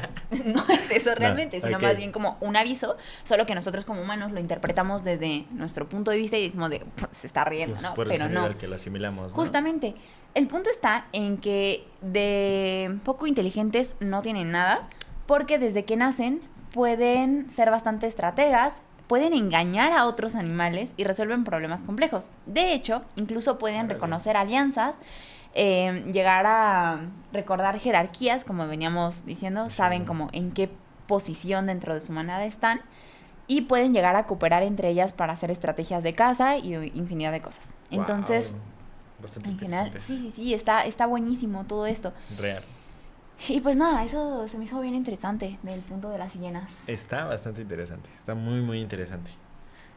no es eso realmente, sino más bien como un aviso, solo que nosotros como humanos lo interpretamos desde nuestro punto de vista y decimos de, se está riendo, Pues ¿no? por el Pero sonido no. al que lo asimilamos, ¿no? Justamente, el punto está en que de poco inteligentes no tienen nada, porque desde que nacen pueden ser bastante estrategas, pueden engañar a otros animales y resuelven problemas complejos. De hecho, incluso pueden reconocer alianzas, llegar a recordar jerarquías, como veníamos diciendo, saben como en qué posición dentro de su manada están, y pueden llegar a cooperar entre ellas para hacer estrategias de caza y infinidad de cosas. Entonces, bastante en general, inteligentes. sí, está buenísimo todo esto. Real. Y pues nada, eso se me hizo bien interesante del punto de las hienas. Está bastante interesante, está muy, muy interesante.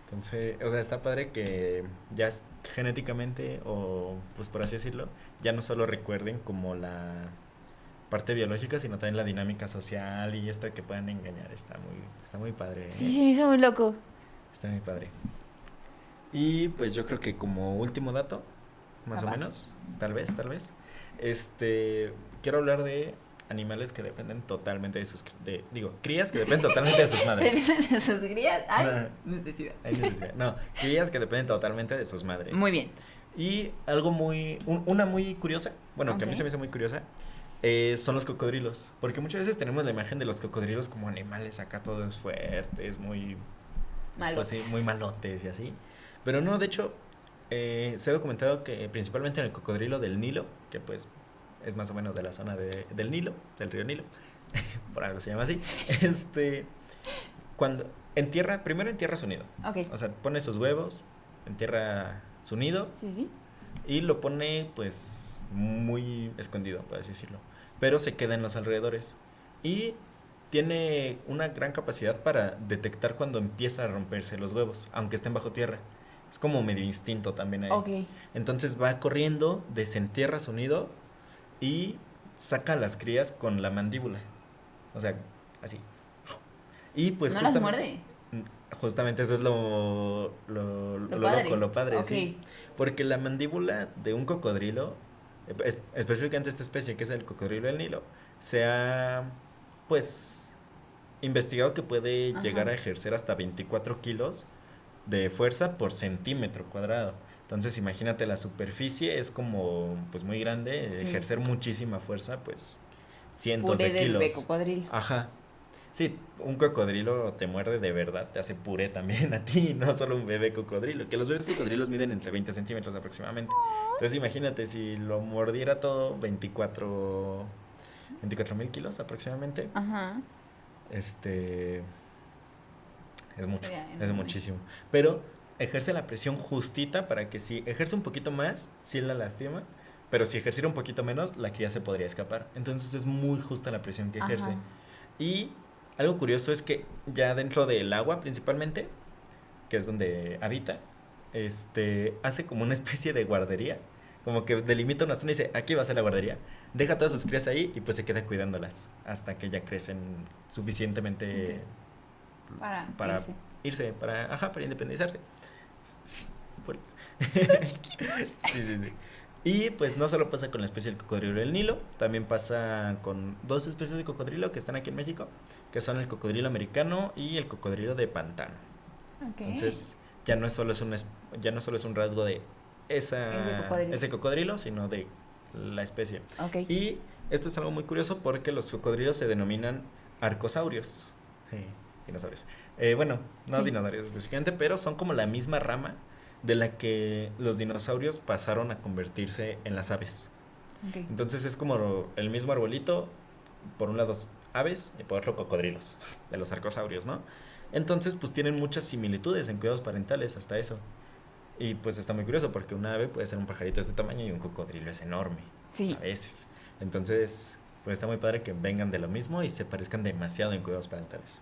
Entonces, o sea, está padre que ya genéticamente, o pues por así decirlo, ya no solo recuerden como la parte biológica, sino también la dinámica social y esta que puedan engañar. Está muy padre, ¿eh? Sí, se me hizo muy loco. Está muy padre. Y pues yo creo que como último dato, más o Capaz. menos, tal vez, quiero hablar de animales que dependen totalmente de sus, crías que dependen totalmente de sus madres. De sus crías. Ay, No. necesidad. Hay necesidad. No, crías que dependen totalmente de sus madres. Muy bien. Y algo una muy curiosa, bueno, que a mí Ok. se me hizo muy curiosa, son los cocodrilos. Porque muchas veces tenemos la imagen de los cocodrilos como animales acá todos fuertes, muy, pues sí, muy malotes y así. Pero no, de hecho, se ha documentado que principalmente en el cocodrilo del Nilo, que pues es más o menos de la zona del Nilo, del río Nilo, por algo se llama así, cuando primero entierra su nido. Ok. O sea, pone sus huevos, entierra su nido Sí. y lo pone pues muy escondido, por así decirlo. Pero se queda en los alrededores. Y tiene una gran capacidad para detectar cuando empieza a romperse los huevos, aunque estén bajo tierra. Es como medio instinto también ahí. Ok. Entonces va corriendo, desentierra su nido y saca a las crías con la mandíbula. O sea, así. Y pues ¿No las muerde? justamente eso es lo padre. loco, lo padre, Ok. sí. Porque la mandíbula de un cocodrilo, específicamente esta especie que es el cocodrilo del Nilo, se ha, pues, investigado que puede Ajá. llegar a ejercer hasta 24 kilos de fuerza por centímetro cuadrado. Entonces, imagínate, la superficie es como, pues, muy grande, Sí. ejercer muchísima fuerza, pues, cientos Puré de del kilos. bebé cocodrilo. Ajá. Sí, un cocodrilo te muerde de verdad, te hace puré también a ti, no solo un bebé cocodrilo. Que los bebés cocodrilos miden entre 20 centímetros aproximadamente. Entonces imagínate, si lo mordiera todo, 24,000 kilos aproximadamente. Ajá. Es mucho, Sería es enorme. muchísimo. Pero ejerce la presión justita para que si ejerce un poquito más, sí la lastima. Pero si ejerciera un poquito menos, la cría se podría escapar. Entonces es muy justa la presión que ejerce. Ajá. Y algo curioso es que ya dentro del agua principalmente, que es donde habita, hace como una especie de guardería, como que delimita una zona y dice, aquí va a ser la guardería, deja todas sus crías ahí y pues se queda cuidándolas hasta que ya crecen suficientemente Para irse, para independizarse. Sí. Y pues no solo pasa con la especie del cocodrilo del Nilo, también pasa con dos especies de cocodrilo que están aquí en México, que son el cocodrilo americano y el cocodrilo de pantano. Ok. Entonces, ya no solo es un rasgo de ese cocodrilo, sino de la especie. Ok. Y esto es algo muy curioso porque los cocodrilos se denominan arcosaurios. Dinosaurios. Bueno, no Sí. dinosaurios específicamente, pero son como la misma rama de la que los dinosaurios pasaron a convertirse en las aves. Ok. Entonces es como el mismo arbolito, por un lado aves y por otro cocodrilos, de los arcosaurios, ¿no? Entonces pues tienen muchas similitudes en cuidados parentales, hasta eso. Y pues está muy curioso porque una ave puede ser un pajarito de este tamaño y un cocodrilo es enorme. Sí. A veces. Entonces pues está muy padre que vengan de lo mismo y se parezcan demasiado en cuidados parentales.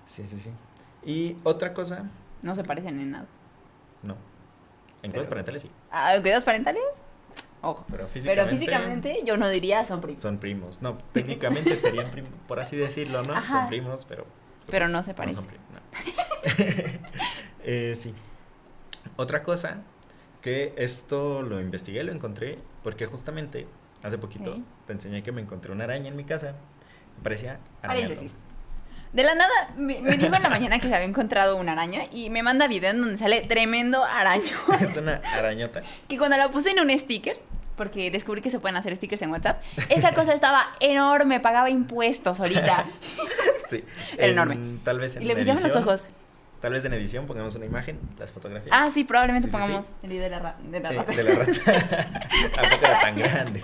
Sí. Y otra cosa, No se parecen en nada. no. En cuidados parentales sí. ¿Cuidados parentales? Ojo. Pero Pero físicamente yo no diría son primos. son primos. No, técnicamente serían primos, por así decirlo, ¿no? Ajá. Son primos, pero Pero no se no parecen. son primos. No. Sí. Otra cosa que esto lo investigué, lo encontré, porque justamente hace poquito Ok. te enseñé que me encontré una araña en mi casa. Me parecía araña. Paréntesis. De la nada, me dijo en la mañana que se había encontrado una araña y me manda video en donde sale tremendo araño. Es una arañota. Que cuando la puse en un sticker, porque descubrí que se pueden hacer stickers en WhatsApp, esa cosa estaba enorme, pagaba impuestos ahorita. Sí. Era enorme. Tal vez en Y le brillaban los edición, ojos. Tal vez en edición pongamos una imagen, las fotografías. Ah, sí, probablemente Sí, sí, pongamos sí. el video de la rata. De la rata. Tampoco era tan grande.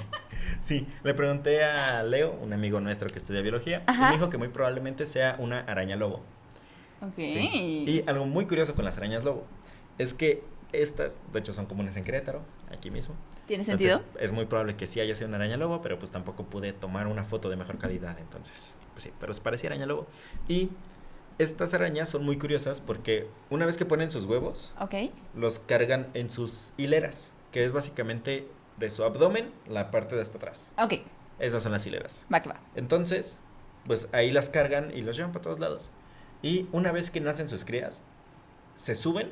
Sí, le pregunté a Leo, un amigo nuestro que estudia biología, y Ajá. me dijo que muy probablemente sea una araña lobo. Ok. Sí. Y algo muy curioso con las arañas lobo es que estas, de hecho, son comunes en Querétaro, aquí mismo. ¿Tiene Entonces, sentido? es muy probable que sí haya sido una araña lobo, pero pues tampoco pude tomar una foto de mejor calidad, entonces, pues sí, pero se parecía araña lobo. Y estas arañas son muy curiosas porque una vez que ponen sus huevos, Ok. los cargan en sus hileras, que es básicamente de su abdomen la parte de hasta atrás. Ok, Esas son las hileras. va que va. Entonces, pues ahí las cargan y los llevan para todos lados. Y una vez que nacen sus crías, se suben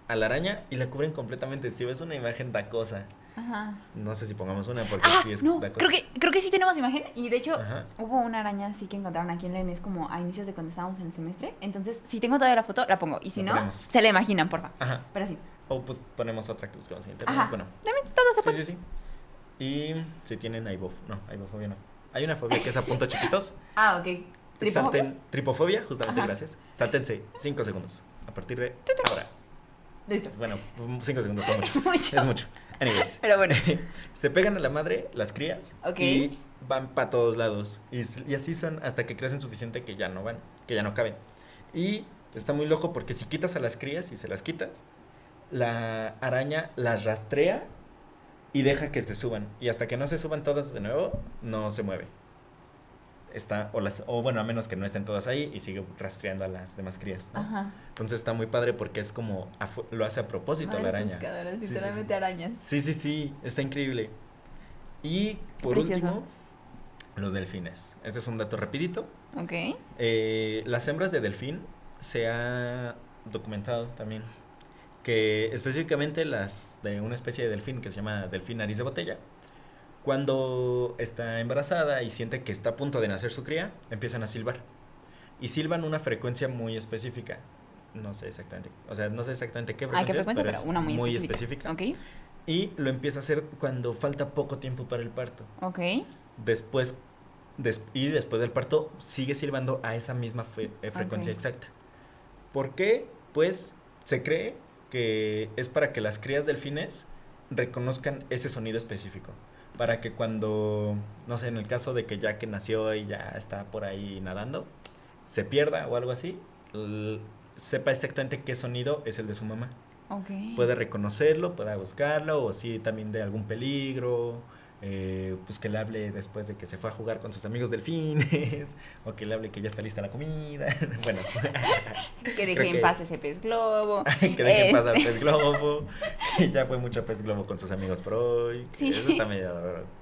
a la araña y la cubren completamente. Si ves una imagen da cosa. Ajá. No sé si pongamos una porque Ah, sí es no, da cosa. creo que sí tenemos imagen. Y de hecho, Ajá. hubo una araña así que encontraron aquí en la ENES como a inicios de cuando estábamos en el semestre. Entonces, si tengo todavía la foto, la pongo. Y si La no, ponemos. se la imaginan, porfa. Ajá. Pero sí. O pues ponemos otra que buscamos en internet. Ajá. Bueno, También todo se sí, puede. sí, sí. Y si tienen aibofobia no. Hay una fobia que es a puntos chiquitos. Ah, ok. ¿Tripofobia? Tripofobia, justamente, Ajá. gracias. Sáltense 5 segundos. A partir de ahora. Listo. Bueno, 5 segundos fue mucho. Es mucho. Es mucho. Anyways. Pero bueno. Se pegan a la madre, las crías. Ok. Y van para todos lados. Y así son hasta que crecen suficiente que ya no van, que ya no caben. Y está muy loco porque si quitas a las crías y se las quitas, la araña las rastrea y deja que se suban. Y hasta que no se suban todas de nuevo, no se mueve. O bueno, a menos que no estén todas ahí y sigue rastreando a las demás crías, ¿no? Ajá. Entonces está muy padre porque es como lo hace a propósito la Madres araña. buscadoras, Sí, sí, literalmente sí. arañas. Sí, sí, sí, está increíble. Y por precioso. último, los delfines. Este es un dato rapidito. Ok. Las hembras de delfín se ha documentado también que específicamente las de una especie de delfín que se llama delfín nariz de botella, cuando está embarazada y siente que está a punto de nacer su cría, empiezan a silbar. Y silban una frecuencia muy específica. No sé exactamente, no sé exactamente qué frecuencia, Ah, qué frecuencia, pero pero es una muy específica. Ok. Y lo empieza a hacer cuando falta poco tiempo para el parto. Ok. Después del parto sigue silbando a esa misma frecuencia Ok. exacta. ¿Por qué? Pues se cree que es para que las crías delfines reconozcan ese sonido específico. Para que cuando, no sé, en el caso de que ya que nació y ya está por ahí nadando, se pierda o algo así, sepa exactamente qué sonido es el de su mamá. Ok. Puede reconocerlo, pueda buscarlo, o si también de algún peligro, pues que le hable después de que se fue a jugar con sus amigos delfines, o que le hable que ya está lista la comida. Bueno, Que deje creo en paz ese pez globo. que dejen pasar pez globo, que ya fue mucho pez globo con sus amigos por hoy. Sí. Eso está medio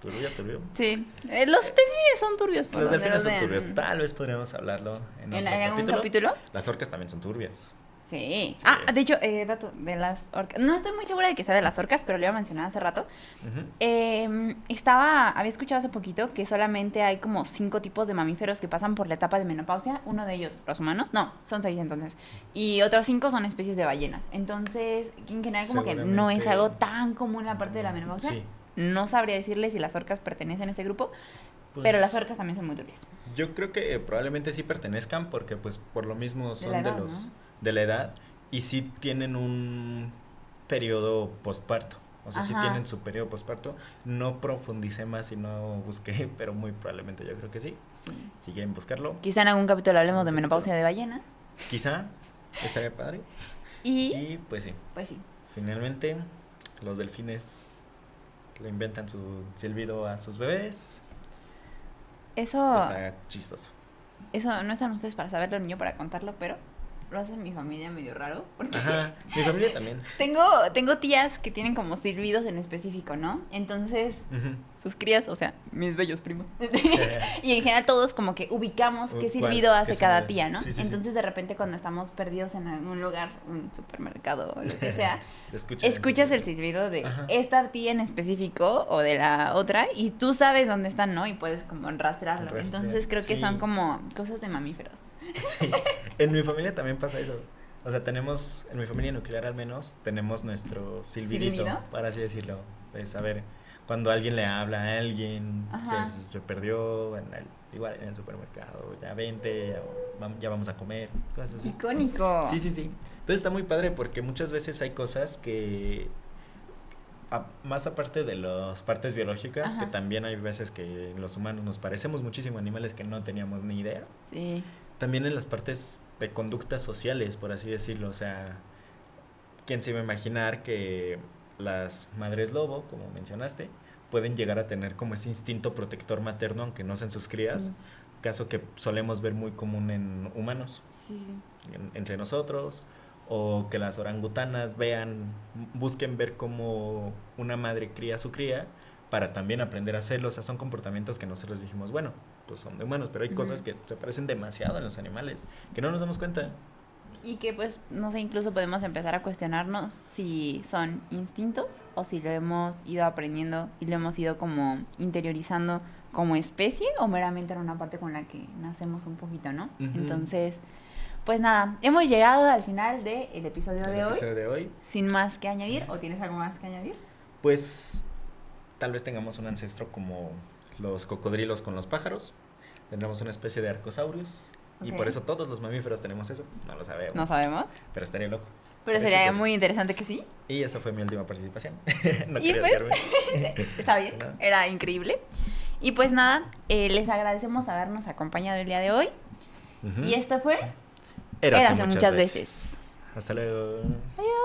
turbio. Sí. Los delfines son turbios. por Los donde delfines los son vean. turbios, tal vez podríamos hablarlo en ¿En otro algún capítulo. capítulo? Las orcas también son turbias. Sí. Ah, de hecho, dato de las orcas. No estoy muy segura de que sea de las orcas, pero lo iba a mencionar hace rato. Ujú. Había escuchado hace poquito que solamente hay como 5 tipos de mamíferos que pasan por la etapa de menopausia. Uno de ellos, los humanos, no, son 6 entonces. Y otros 5 son especies de ballenas. Entonces, en general como que no es Seguramente. algo tan común la parte de la menopausia. Sí. No sabría decirle si las orcas pertenecen a ese grupo, Pues, pero las orcas también son muy turbias. Yo creo que probablemente sí pertenezcan porque pues por lo mismo son la de edad, los ¿no? de la edad y sí tienen un periodo postparto. O sea, sí Ajá. tienen su periodo postparto. No profundicé más y no busqué, pero muy probablemente yo creo que sí. Sí. Si quieren buscarlo, Quizá en algún capítulo hablemos de ¿Algún menopausia capítulo? de ballenas. quizá estaría padre. Y Y pues sí, pues sí. finalmente los delfines le inventan su silbido a sus bebés. Eso Está chistoso. no están ustedes para saberlo ni yo para contarlo, pero lo hace mi familia medio raro. Porque Ajá, mi familia también. tengo tías que tienen como silbidos en específico, ¿no? Entonces, Ujú. sus crías, o sea, mis bellos primos. Y en general todos como que ubicamos qué ¿Cuál? silbido hace ¿Qué cada sonido tía, es? ¿no? Sí, sí, sí. Entonces de repente cuando estamos perdidos en algún lugar, un supermercado o lo que sea, Escuchas escuchas el silbido de Ajá. esta tía en específico o de la otra y tú sabes dónde están, ¿no? Y puedes como rastrearlo. Rastrear, Entonces creo que sí. son como cosas de mamíferos. Sí, en mi familia también pasa eso. O sea, tenemos, en mi familia nuclear al menos, tenemos nuestro silbidito, ¿Silbido? para así decirlo. Pues, a ver, cuando alguien le habla a alguien, Ajá. se perdió, igual en el supermercado, ya vente, ya vamos a comer, cosas así. Icónico. Sí, sí, sí. Entonces está muy padre porque muchas veces hay cosas que, más aparte de las partes biológicas, Ajá. que también hay veces que los humanos nos parecemos muchísimo a animales que no teníamos ni idea. Sí. También en las partes de conductas sociales, por así decirlo. O sea, ¿quién se iba a imaginar que las madres lobo, como mencionaste, pueden llegar a tener como ese instinto protector materno, aunque no sean sus crías? Sí. Caso que solemos ver muy común en humanos, Sí, sí. entre nosotros. O que las orangutanas busquen ver cómo una madre cría a su cría para también aprender a hacerlo. O sea, son comportamientos que nosotros dijimos, bueno, pues son de humanos, pero hay Ujú. cosas que se parecen demasiado en los animales, que no nos damos cuenta. Y que pues, no sé, incluso podemos empezar a cuestionarnos si son instintos o si lo hemos ido aprendiendo y lo hemos ido como interiorizando como especie o meramente era una parte con la que nacemos un poquito, ¿no? Ujú. Entonces, pues nada, hemos llegado al final del episodio El de hoy. episodio de hoy, Sin más que añadir, ¿o tienes algo más que añadir? pues tal vez tengamos un ancestro como los cocodrilos con los pájaros. Tendremos una especie de arcosaurios. Y Ok. por eso todos los mamíferos tenemos eso. No lo sabemos. No sabemos, Pero estaría loco. pero Estaría sería chistoso. muy interesante que sí. Y esa fue mi última participación. No Y quería pues, desviarme. está bien, Nada. era increíble. Y pues nada, les agradecemos habernos acompañado el día de hoy. Ujú. Y esto fue Érase Érase muchas veces. Hasta luego. Adiós.